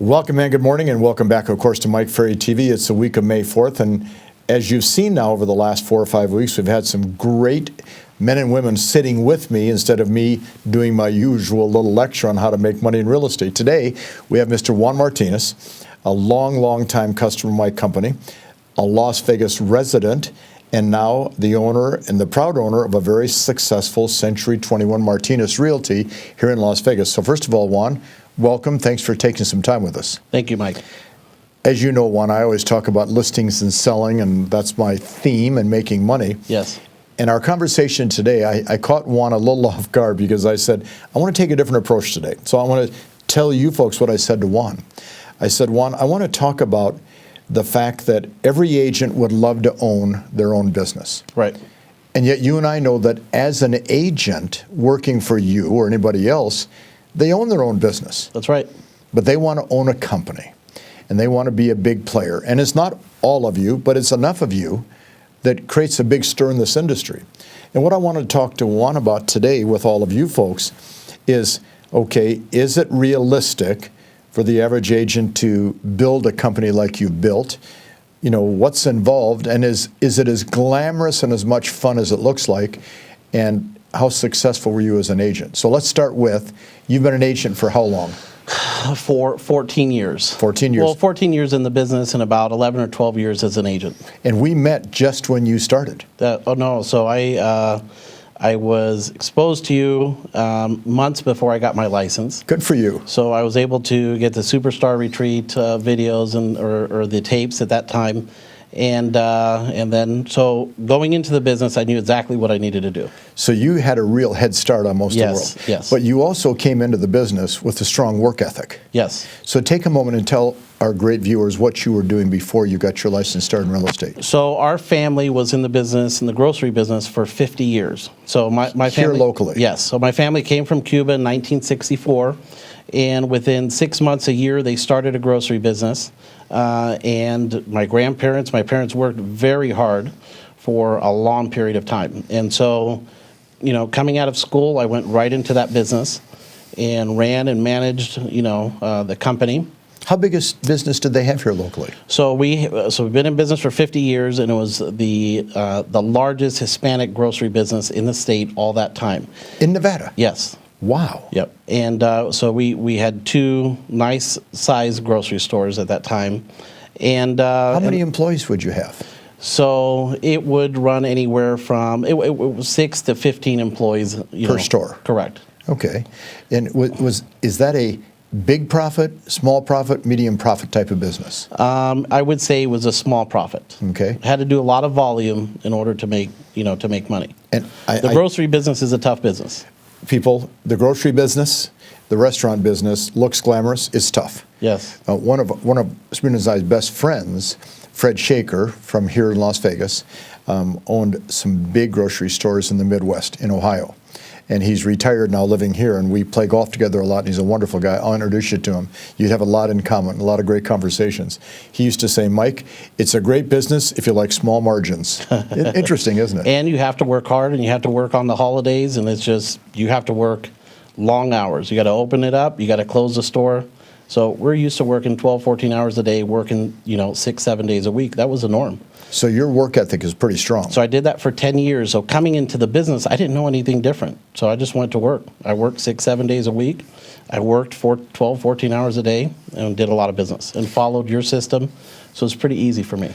Welcome, man. Good morning, and welcome back, of course, to Mike Ferry TV. It's the week of May 4th, and as you've seen now over the last 4 or 5 weeks, we've had some great men and women sitting with me instead of me doing my usual little lecture on how to make money in real estate. Today, we have Mr. Juan Martinez, a long time customer of my company, a Las Vegas resident, and now the owner and the proud owner of a very successful Century 21 Martinez Realty here in Las Vegas. So first of all, Juan, welcome. Thanks for taking some time with us. Thank you, Mike. As you know, Juan, I always talk about listings and selling, and that's my theme, and making money. Yes. In our conversation today, I caught Juan a little off guard because I said, I want to take a different approach today. So I want to tell you folks what I said to Juan. I said, Juan, I want to talk about the fact that every agent would love to own their own business. Right. And yet you and I know that as an agent working for you or anybody else, they own their own business. That's right. But they want to own a company, and they want to be a big player. And it's not all of you, but it's enough of you that creates a big stir in this industry. And what I want to talk to Juan about today with all of you folks is, okay, is it realistic for the average agent to build a company like you've built? You know, what's involved, and is it as glamorous and as much fun as it looks like? And how successful were you as an agent? So let's start with, you've been an agent for how long? For 14 years. 14 years. Well, 14 years in the business and about 11 or 12 years as an agent. And we met just when you started. Oh, no. So I was exposed to you months before I got my license. Good for you. So I was able to get the Superstar Retreat videos or the tapes at that time. And then, so going into the business, I knew exactly what I needed to do. So you had a real head start on most of the world. Yes. But you also came into the business with a strong work ethic. Yes. So take a moment and tell our great viewers what you were doing before you got your license started in real estate. So our family was in the business, in the grocery business, for 50 years. So my family... Here locally? Yes. So my family came from Cuba in 1964. And within 6 months, a year, they started a grocery business. And my parents worked very hard for a long period of time. And so, you know, coming out of school, I went right into that business and ran and managed, the company. How big a business did they have here locally? So we've been in business for 50 years, and it was the largest Hispanic grocery business in the state all that time. In Nevada? Yes. Wow. Yep. And so we had 2 nice sized grocery stores at that time. And how many employees would you have? So it would run anywhere from it was 6 to 15 employees per store. Correct. Okay. And is that a big profit, small profit, medium profit type of business? I would say it was a small profit. Okay. Had to do a lot of volume in order to make money. And the grocery business is a tough business. People, the grocery business, the restaurant business looks glamorous. It's tough. Yes. One of Sabrina and I's best friends, Fred Shaker from here in Las Vegas, owned some big grocery stores in the Midwest in Ohio. And he's retired now, living here, and we play golf together a lot, and he's a wonderful guy. I'll introduce you to him. You'd have a lot in common, a lot of great conversations. He used to say, Mike, it's a great business if you like small margins. Interesting, isn't it? And you have to work hard, and you have to work on the holidays, and it's just, you have to work long hours. You got to open it up, you got to close the store. So we're used to working 12, 14 hours a day, working, 6, 7 days a week. That was the norm. So your work ethic is pretty strong. So I did that for 10 years. So coming into the business, I didn't know anything different. So I just went to work. I worked 6, 7 days a week. I worked 12, 14 hours a day and did a lot of business and followed your system. So it's pretty easy for me.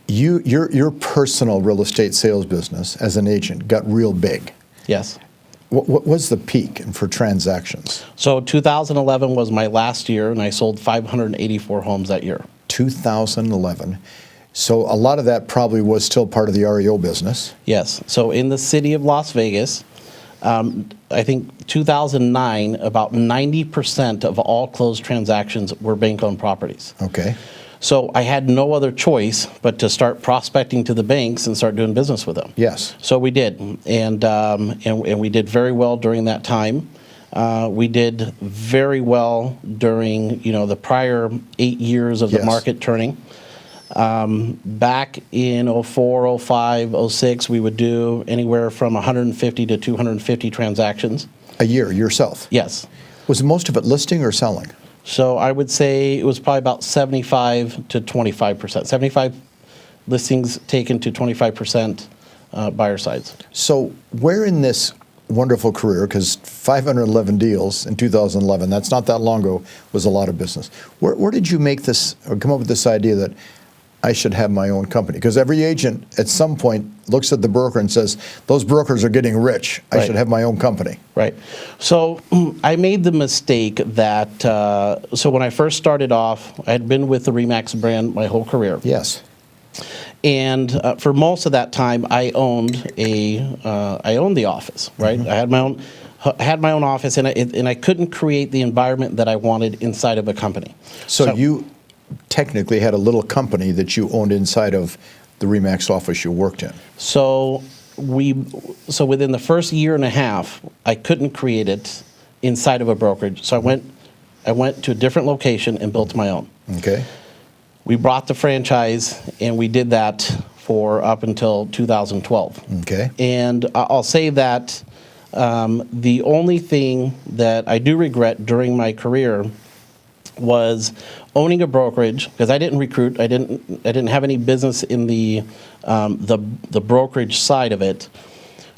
Your personal real estate sales business as an agent got real big. Yes. What was the peak for transactions? So 2011 was my last year, and I sold 584 homes that year. 2011. So a lot of that probably was still part of the REO business. Yes. So in the city of Las Vegas, I think 2009, about 90% of all closed transactions were bank-owned properties. Okay. So I had no other choice but to start prospecting to the banks and start doing business with them. Yes. So we did, and we did very well during that time. We did very well during the prior 8 years of the market turning. Back in 04, 05, 06, we would do anywhere from 150 to 250 transactions. A year, yourself? Yes. Was most of it listing or selling? So I would say it was probably about 75 to 25%. 75 listings taken to 25% buyer sides. So where in this wonderful career, because 511 deals in 2011, that's not that long ago, was a lot of business. Where did you make this, or come up with this idea that I should have my own company? Because every agent at some point looks at the broker and says, those brokers are getting rich. I should have my own company. Right. So I made the mistake that, so when I first started off, I had been with the Remax brand my whole career. Yes. And for most of that time, I owned the office, right? I had my own office, and I couldn't create the environment that I wanted inside of a company. So you technically had a little company that you owned inside of the Remax office you worked in. So within the first year and a half, I couldn't create it inside of a brokerage. So I went to a different location and built my own. Okay. We brought the franchise, and we did that for up until 2012. Okay. And I'll say that the only thing that I do regret during my career was owning a brokerage, because I didn't recruit. I didn't have any business in the brokerage side of it.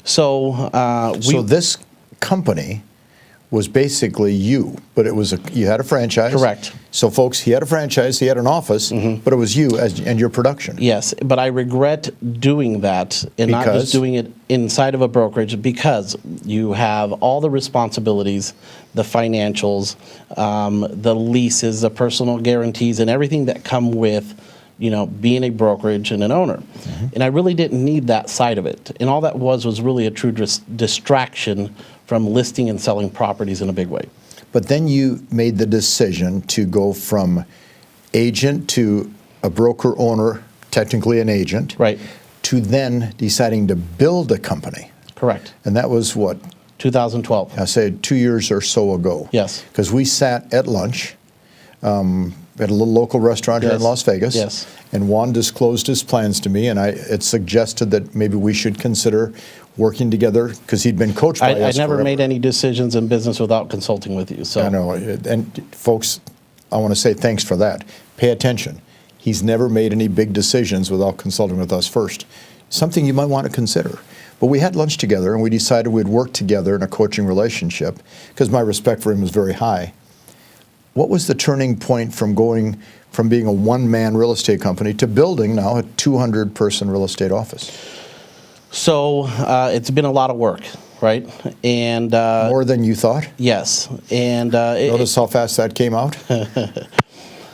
So so this company was basically you, but it was you had a franchise. Correct. So folks, he had a franchise, he had an office, but it was you and your production. Yes, but I regret doing that and not just doing it inside of a brokerage, because you have all the responsibilities, the financials, the leases, the personal guarantees, and everything that come with, being a brokerage and an owner. And I really didn't need that side of it. And all that was really a true distraction from listing and selling properties in a big way. But then you made the decision to go from agent to a broker owner, technically an agent, right, to then deciding to build a company. Correct. And that was what? 2012. I say 2 years or so ago. Yes. Because we sat at lunch at a little local restaurant here in Las Vegas. Yes. And Juan disclosed his plans to me, and it suggested that maybe we should consider working together, because he'd been coached by us I never forever. made any decisions in business without consulting with you. So I know. And folks, I want to say thanks for that. Pay attention. He's never made any big decisions without consulting with us first. Something you might want to consider. But we had lunch together, and we decided we'd work together in a coaching relationship, because my respect for him was very high. What was the turning point from going from being a one-man real estate company to building now a 200-person real estate office? So it's been a lot of work, right? And more than you thought? Yes. And notice how fast that came out?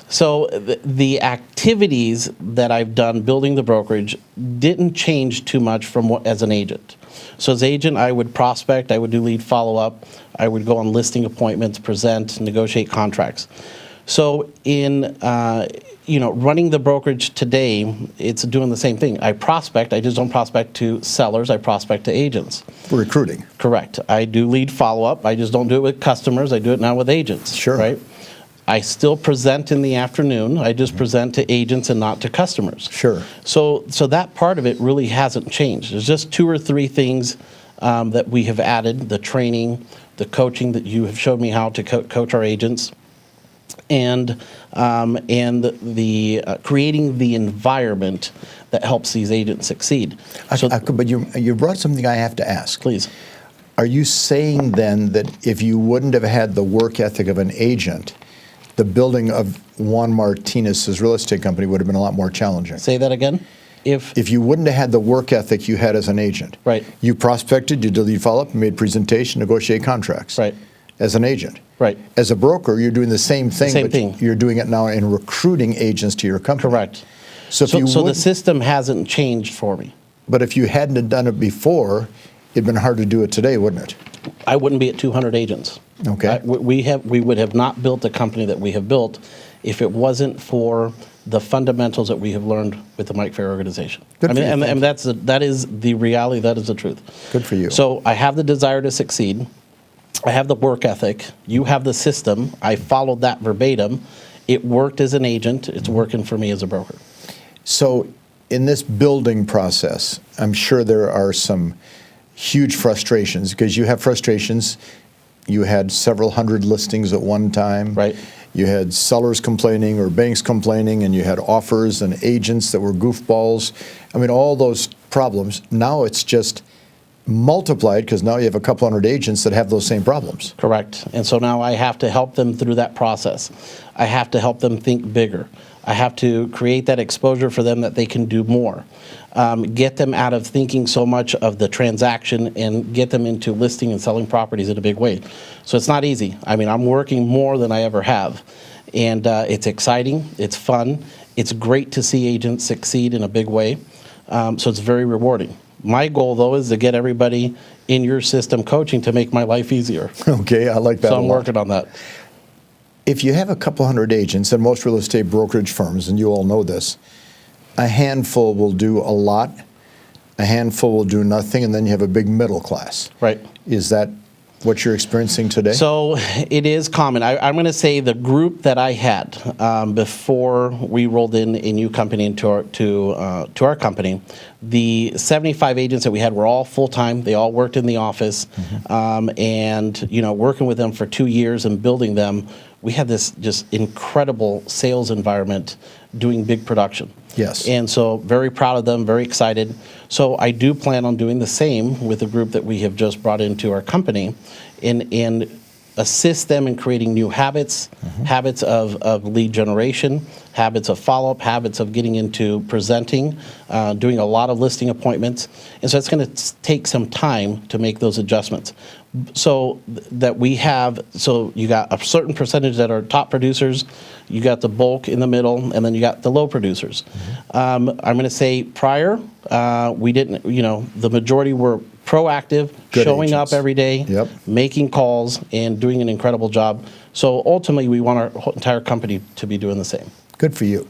So the activities that I've done building the brokerage didn't change too much from as an agent. So as agent, I would prospect, I would do lead follow-up, I would go on listing appointments, present, negotiate contracts. So in running the brokerage today, it's doing the same thing. I prospect, I just don't prospect to sellers, I prospect to agents. For recruiting. Correct. I do lead follow-up, I just don't do it with customers, I do it now with agents. Sure. Right? I still present in the afternoon, I just present to agents and not to customers. Sure. So that part of it really hasn't changed. There's just 2 or 3 things that we have added: the training, the coaching that you have showed me how to coach our agents, and the creating the environment that helps these agents succeed. But you brought something I have to ask. Please. Are you saying then that if you wouldn't have had the work ethic of an agent, the building of Juan Martinez's real estate company would have been a lot more challenging? Say that again? If you wouldn't have had the work ethic you had as an agent, right? You prospected, you did lead follow-up, you made presentation, negotiate contracts, right? As an agent, right? As a broker, you're doing the same thing. Same thing. You're doing it now in recruiting agents to your company. Correct. So the system hasn't changed for me. But if you hadn't have done it before, it'd been hard to do it today, wouldn't it? I wouldn't be at 200 agents. Okay. We would have not built the company that we have built if it wasn't for the fundamentals that we have learned with the Mike Ferry organization. Good for you. And that is the reality. That is the truth. Good for you. So I have the desire to succeed. I have the work ethic. You have the system. I followed that verbatim. It worked as an agent. It's working for me as a broker. So in this building process, I'm sure there are some huge frustrations, because you have frustrations. You had several hundred listings at one time. Right. you had sellers complaining or banks complaining, and you had offers and agents that were goofballs. I mean, all those problems. Now it's just multiplied because now you have a couple hundred agents that have those same problems. Correct. And so now I have to help them through that process. I have to help them think bigger. I have to create that exposure for them that they can do more. Get them out of thinking so much of the transaction and get them into listing and selling properties in a big way. So it's not easy. I mean, I'm working more than I ever have. And it's exciting. It's fun. It's great to see agents succeed in a big way. So it's very rewarding. My goal, though, is to get everybody in your system coaching to make my life easier. Okay, I like that. So I'm working on that. If you have a couple hundred agents, and most real estate brokerage firms, and you all know this, a handful will do a lot, a handful will do nothing, and then you have a big middle class. Right. Is that what you're experiencing today? So it is common. I'm going to say the group that I had before we rolled in a new company into our company, the 75 agents that we had were all full-time. They all worked in the office. And, working with them for 2 years and building them, we had this just incredible sales environment doing big production. Yes. And so very proud of them, very excited. So I do plan on doing the same with the group that we have just brought into our company and assist them in creating new habits, habits of lead generation, habits of follow-up, habits of getting into presenting, doing a lot of listing appointments. And so it's going to take some time to make those adjustments. So that we have, so you got a certain percentage that are top producers, you got the bulk in the middle, and then you got the low producers. I'm going to say prior, we didn't, the majority were proactive, Good showing agents. up every day, Yep. making calls, and doing an incredible job. So ultimately, we want our whole entire company to be doing the same. Good for you.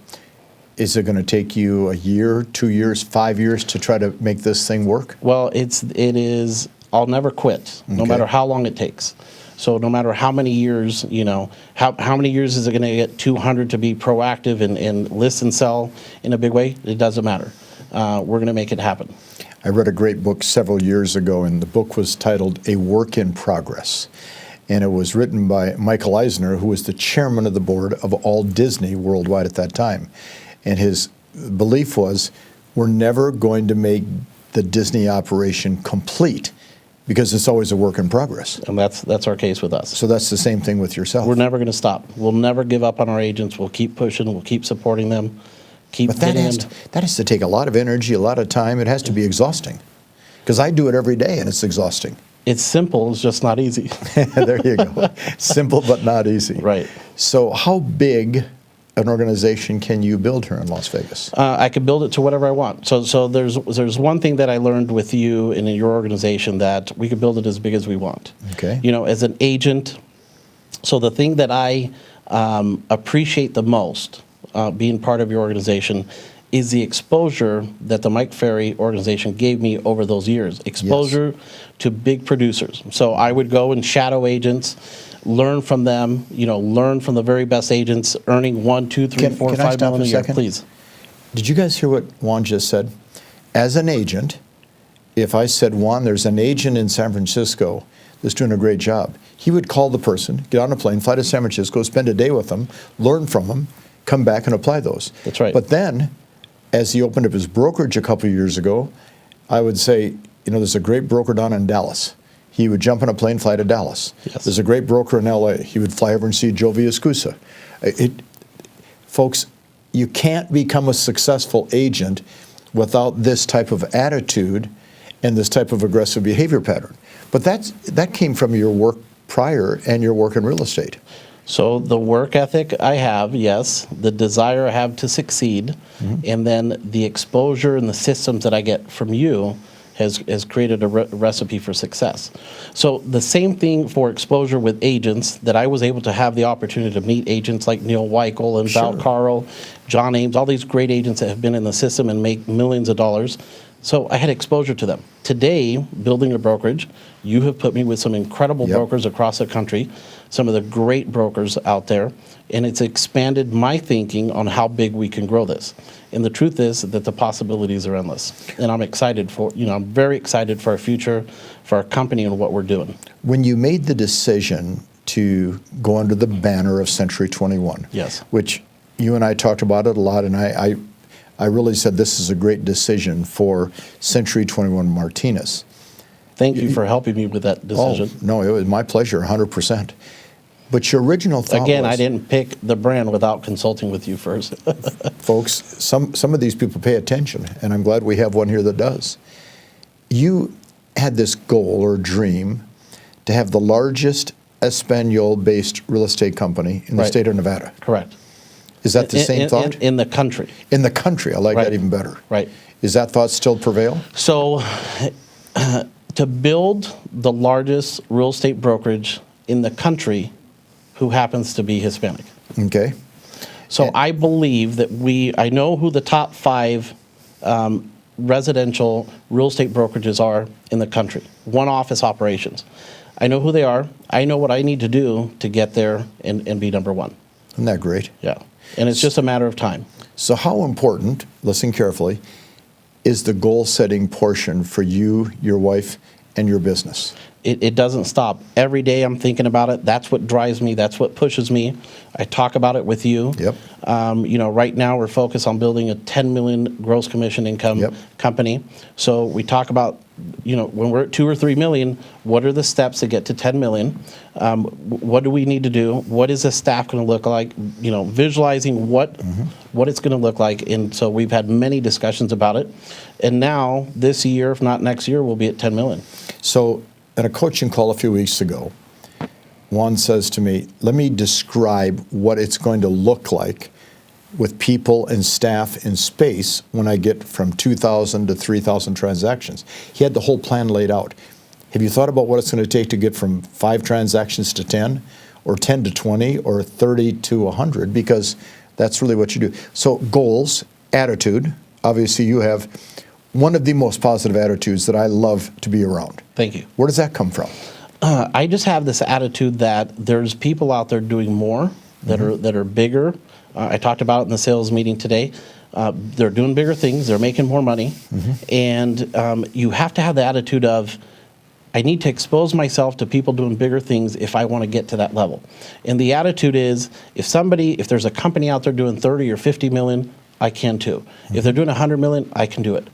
Is it going to take you a year, 2 years, 5 years to try to make this thing work? Well, it is. I'll never quit, no Okay. matter how long it takes. So no matter how many years, how many years is it going to get 200 to be proactive and list and sell in a big way? It doesn't matter. We're going to make it happen. I read a great book several years ago, and the book was titled A Work in Progress. And it was written by Michael Eisner, who was the chairman of the board of all Disney worldwide at that time. And his belief was, we're never going to make the Disney operation complete because it's always a work in progress. And that's our case with us. So that's the same thing with yourself. We're never going to stop. We'll never give up on our agents. We'll keep pushing. We'll keep supporting them. Keep But that getting has to take a lot of energy, a lot of time. It has to be exhausting. Because I do it every day, and it's exhausting. It's simple. It's just not easy. There you go. Simple but not easy. Right. So how big an organization can you build here in Las Vegas? I can build it to whatever I want. So there's one thing that I learned with you and in your organization, that we can build it as big as we want. Okay. As an agent. So the thing that I appreciate the most, being part of your organization, is the exposure that the Mike Ferry organization gave me over those years. Exposure to big producers. So I would go and shadow agents, learn from them, learn from the very best agents, earning $1, $2, $3, $4, Can I $5 stop million a a year. second? Please. Did you guys hear what Juan just said? As an agent, if I said, Juan, there's an agent in San Francisco that's doing a great job, he would call the person, get on a plane, fly to San Francisco, spend a day with them, learn from them, come back and apply those. That's right. But then, as he opened up his brokerage a couple of years ago, I would say, there's a great broker down in Dallas. He would jump on a plane, fly to Dallas. Yes. There's a great broker in LA. He would fly over and see Joe Villascusa. Folks, you can't become a successful agent without this type of attitude and this type of aggressive behavior pattern. But that came from your work prior and your work in real estate. So the work ethic I have, yes. The desire I have to succeed. And then the exposure and the systems that I get from you has created a recipe for success. So the same thing for exposure with agents, that I was able to have the opportunity to meet agents like Neil Weichel and Val Carl, John Ames, all these great agents that have been in the system and make millions of dollars. So I had exposure to them. Today, building a brokerage, you have put me with some incredible brokers across the country, some of the great brokers out there, and it's expanded my thinking on how big we can grow this. And the truth is that the possibilities are endless. And I'm excited I'm very excited for our future, for our company and what we're doing. When you made the decision to go under the banner of Century 21. Yes. Which you and I talked about it a lot, and I really said this is a great decision for Century 21 Martinez. Thank you for helping me with that decision. Oh, no, it was my pleasure, 100%. But your original thought Again, was, I didn't pick the brand without consulting with you first. folks, some of these people pay attention, and I'm glad we have one here that does. You had this goal or dream to have the largest Espanol-based real estate company in the Right. state of Nevada. Correct. Is that the same thought? In the country. In the country, I like Right. that even better. Right. Is that thought still prevail? So to build the largest real estate brokerage in the country who happens to be Hispanic. Okay. So I believe that I know who the top 5 residential real estate brokerages are in the country, one office operations. I know who they are. I know what I need to do to get there and be number 1. Isn't that great? Yeah. And it's just a matter of time. So how important, listen carefully, is the goal-setting portion for you, your wife, and your business? It doesn't stop. Every day I'm thinking about it. That's what drives me. That's what pushes me. I talk about it with you. Yep. Right now we're focused on building a 10 million gross commission income Yep. company. So we talk about, when we're at 2 or 3 million, what are the steps to get to 10 million? What do we need to do? What is the staff going to look like? Visualizing what it's going to look like. And so we've had many discussions about it. And now this year, if not next year, we'll be at 10 million. So at a coaching call a few weeks ago, Juan says to me, let me describe what it's going to look like with people and staff in space when I get from 2,000 to 3,000 transactions. He had the whole plan laid out. Have you thought about what it's going to take to get from 5 transactions to 10, or 10 to 20, or 30 to 100? Because that's really what you do. So goals, attitude. Obviously, you have one of the most positive attitudes that I love to be around. Thank you. Where does that come from? I just have this attitude that there's people out there doing more that are bigger. I talked about it in the sales meeting today. They're doing bigger things. They're making more money. And you have to have the attitude of, I need to expose myself to people doing bigger things if I want to get to that level. And the attitude is, if there's a company out there doing 30 or 50 million, I can too. If they're doing 100 million, I can do it.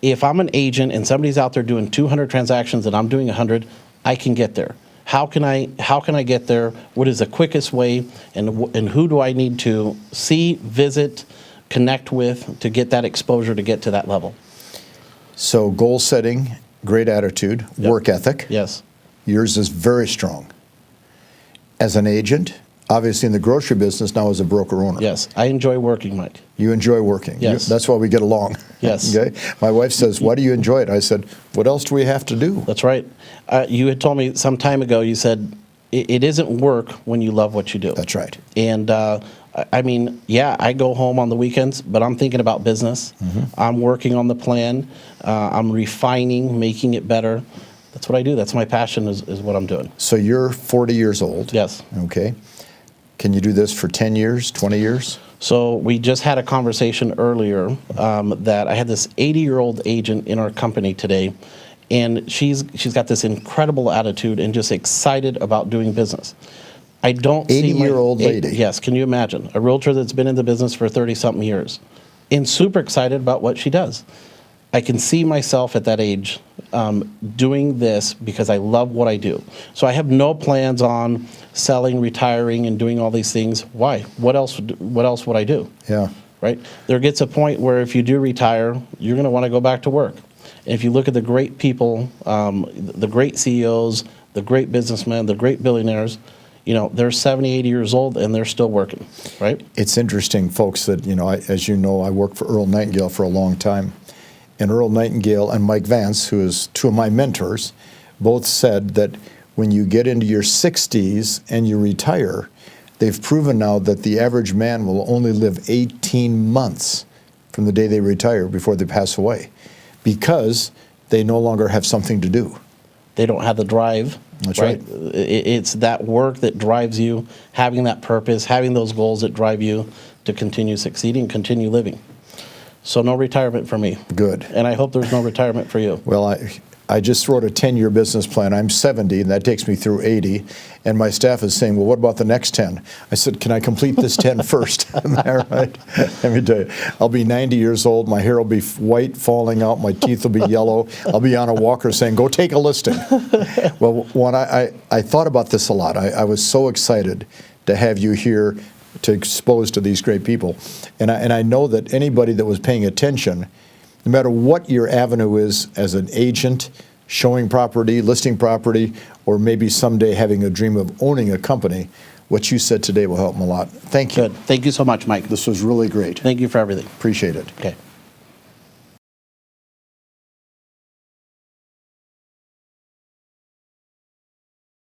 If I'm an agent and somebody's out there doing 200 transactions and I'm doing 100, I can get there. How can I get there? What is the quickest way? And who do I need to see, visit, connect with to get that exposure to get to that level? So goal setting, great attitude, work ethic. Yes. Yours is very strong. As an agent, obviously in the grocery business, now as a broker owner. Yes. I enjoy working, Mike. You enjoy working. Yes. That's why we get along. Yes. Okay. My wife says, why do you enjoy it? I said, what else do we have to do? That's right. You had told me some time ago, you said, it isn't work when you love what you do. That's right. And I go home on the weekends, but I'm thinking about business. I'm working on the plan. I'm refining, making it better. That's what I do. That's my passion is what I'm doing. So you're 40 years old. Yes. Okay. Can you do this for 10 years, 20 years? So we just had a conversation earlier that I had this 80-year-old agent in our company today, and she's got this incredible attitude and just excited about doing business. I don't see 80-year-old lady. Yes, can you imagine? A realtor that's been in the business for 30-something years and super excited about what she does. I can see myself at that age doing this because I love what I do. So I have no plans on selling, retiring, and doing all these things. Why? What else would I do? Yeah. Right? There gets a point where if you do retire, you're going to want to go back to work. And if you look at the great people, the great CEOs, the great businessmen, the great billionaires, they're 70, 80 years old and they're still working, right? It's interesting, folks, that, as you know, I worked for Earl Nightingale for a long time. And Earl Nightingale and Mike Vance, who is 2 of my mentors, both said that when you get into your 60s and you retire, they've proven now that the average man will only live 18 months from the day they retire before they pass away, because they no longer have something to do. They don't have the drive. That's right. It's that work that drives you, having that purpose, having those goals that drive you to continue succeeding, continue living. So no retirement for me. Good. And I hope there's no retirement for you. Well, I just wrote a 10-year business plan. I'm 70, and that takes me through 80. And my staff is saying, well, what about the next 10? I said, can I complete this 10 first? Am I right? Let me tell you, I'll be 90 years old. My hair will be white, falling out. My teeth will be yellow. I'll be on a walker saying, go take a listing. Well, Juan, I thought about this a lot. I was so excited to have you here to expose to these great people. And I know that anybody that was paying attention, no matter what your avenue is as an agent, showing property, listing property, or maybe someday having a dream of owning a company, what you said today will help them a lot. Thank you. Good. Thank you so much, Mike. This was really great. Thank you for everything. Appreciate it. Okay.